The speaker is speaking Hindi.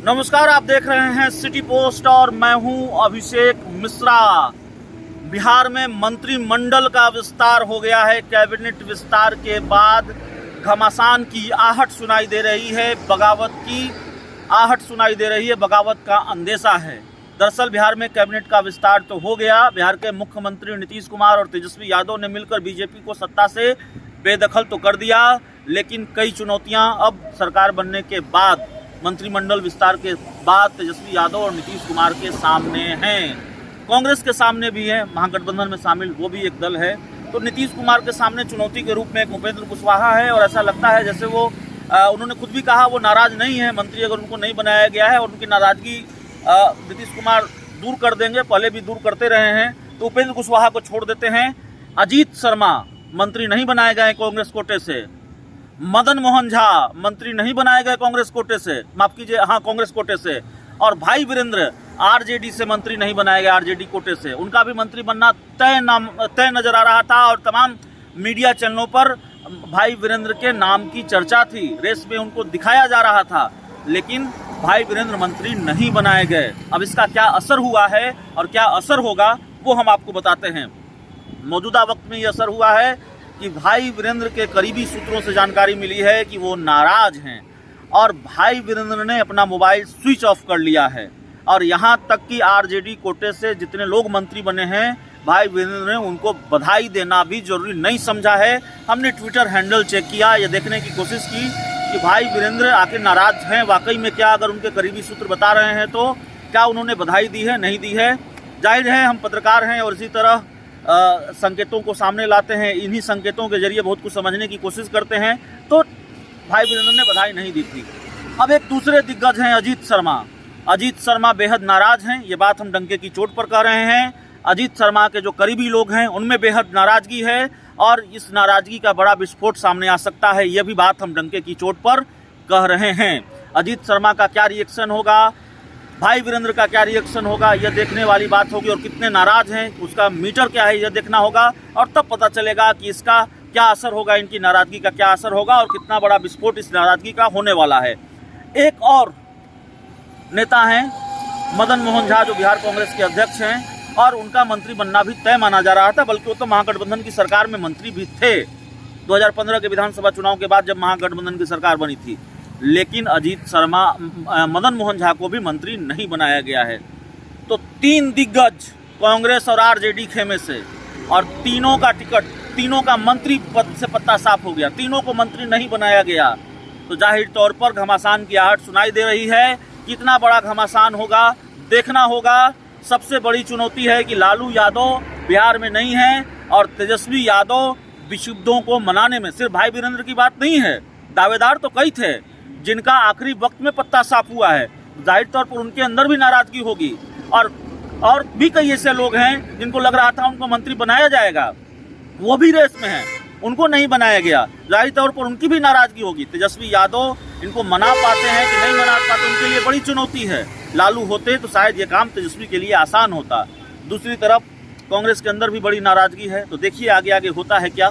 नमस्कार, आप देख रहे हैं सिटी पोस्ट और मैं हूं अभिषेक मिश्रा। बिहार में मंत्रिमंडल का विस्तार हो गया है। कैबिनेट विस्तार के बाद घमासान की आहट सुनाई दे रही है, बगावत की आहट सुनाई दे रही है, बगावत का अंदेशा है। दरअसल बिहार में कैबिनेट का विस्तार तो हो गया। बिहार के मुख्यमंत्री नीतीश कुमार और तेजस्वी यादव ने मिलकर बीजेपी को सत्ता से बेदखल तो कर दिया, लेकिन कई चुनौतियां अब सरकार बनने के बाद, मंत्रिमंडल विस्तार के बाद तेजस्वी यादव और नीतीश कुमार के सामने हैं। कांग्रेस के सामने भी है, महागठबंधन में शामिल वो भी एक दल है। तो नीतीश कुमार के सामने चुनौती के रूप में एक उपेंद्र कुशवाहा है और ऐसा लगता है जैसे वो उन्होंने खुद भी कहा वो नाराज नहीं है। मंत्री अगर उनको नहीं बनाया गया है और उनकी नाराजगी नीतीश कुमार दूर कर देंगे, पहले भी दूर करते रहे हैं, तो उपेंद्र कुशवाहा को छोड़ देते हैं। अजीत शर्मा मंत्री नहीं बनाए गए कांग्रेस कोटे से। मदन मोहन झा मंत्री नहीं बनाए गए कांग्रेस कोटे से, माफ कीजिए, हाँ कांग्रेस कोटे से। और भाई वीरेंद्र आरजेडी से मंत्री नहीं बनाए गए, आरजेडी कोटे से। उनका भी मंत्री बनना तय नजर आ रहा था और तमाम मीडिया चैनलों पर भाई वीरेंद्र के नाम की चर्चा थी, रेस में उनको दिखाया जा रहा था, लेकिन भाई वीरेंद्र मंत्री नहीं बनाए गए। अब इसका क्या असर हुआ है और क्या असर होगा वो हम आपको बताते हैं। मौजूदा वक्त में ये असर हुआ है कि भाई वीरेंद्र के करीबी सूत्रों से जानकारी मिली है कि वो नाराज हैं और भाई वीरेंद्र ने अपना मोबाइल स्विच ऑफ कर लिया है। और यहाँ तक कि आरजेडी कोटे से जितने लोग मंत्री बने हैं, भाई वीरेंद्र ने उनको बधाई देना भी जरूरी नहीं समझा है। हमने ट्विटर हैंडल चेक किया, ये देखने की कोशिश की कि भाई वीरेंद्र आखिर नाराज हैं वाकई में क्या। अगर उनके करीबी सूत्र बता रहे हैं तो क्या उन्होंने बधाई दी है, नहीं दी है। जाहिर है हम पत्रकार हैं और इसी तरह संकेतों को सामने लाते हैं, इन्हीं संकेतों के जरिए बहुत कुछ समझने की कोशिश करते हैं। तो भाई वीरेंद्र ने बधाई नहीं दी थी। अब एक दूसरे दिग्गज हैं अजीत शर्मा। अजीत शर्मा बेहद नाराज हैं, ये बात हम डंके की चोट पर कह रहे हैं। अजीत शर्मा के जो करीबी लोग हैं उनमें बेहद नाराजगी है और इस नाराजगी का बड़ा विस्फोट सामने आ सकता है, यह भी बात हम डंके की चोट पर कह रहे हैं। अजीत शर्मा का क्या रिएक्शन होगा, भाई वीरेंद्र का क्या रिएक्शन होगा, यह देखने वाली बात होगी। और कितने नाराज हैं उसका मीटर क्या है यह देखना होगा और तब पता चलेगा कि इसका क्या असर होगा, इनकी नाराजगी का क्या असर होगा और कितना बड़ा विस्फोट इस नाराजगी का होने वाला है। एक और नेता हैं मदन मोहन झा, जो बिहार कांग्रेस के अध्यक्ष हैं और उनका मंत्री बनना भी तय माना जा रहा था, बल्कि वो तो महागठबंधन की सरकार में मंत्री भी थे 2015 के विधानसभा चुनाव के बाद, जब महागठबंधन की सरकार बनी थी। लेकिन अजीत शर्मा, मदन मोहन झा को भी मंत्री नहीं बनाया गया है। तो तीन दिग्गज कांग्रेस और आरजेडी खेमे से, और तीनों का टिकट, तीनों का मंत्री पद से पत्ता साफ हो गया, तीनों को मंत्री नहीं बनाया गया। तो जाहिर तौर पर घमासान की आहट सुनाई दे रही है। कितना बड़ा घमासान होगा देखना होगा। सबसे बड़ी चुनौती है कि लालू यादव बिहार में नहीं है और तेजस्वी यादव विशुद्धों को मनाने में, सिर्फ भाई वीरेंद्र की बात नहीं है, दावेदार तो कई थे जिनका आखिरी वक्त में पत्ता साफ हुआ है। जाहिर तौर पर उनके अंदर भी नाराजगी होगी और भी कई ऐसे लोग हैं जिनको लग रहा था उनको मंत्री बनाया जाएगा, वो भी रेस में हैं, उनको नहीं बनाया गया। जाहिर तौर पर उनकी भी नाराजगी होगी। तेजस्वी यादव इनको मना पाते हैं कि नहीं मना पाते, उनके लिए बड़ी चुनौती है। लालू होते तो शायद ये काम तेजस्वी के लिए आसान होता। दूसरी तरफ कांग्रेस के अंदर भी बड़ी नाराजगी है। तो देखिए आगे आगे होता है क्या।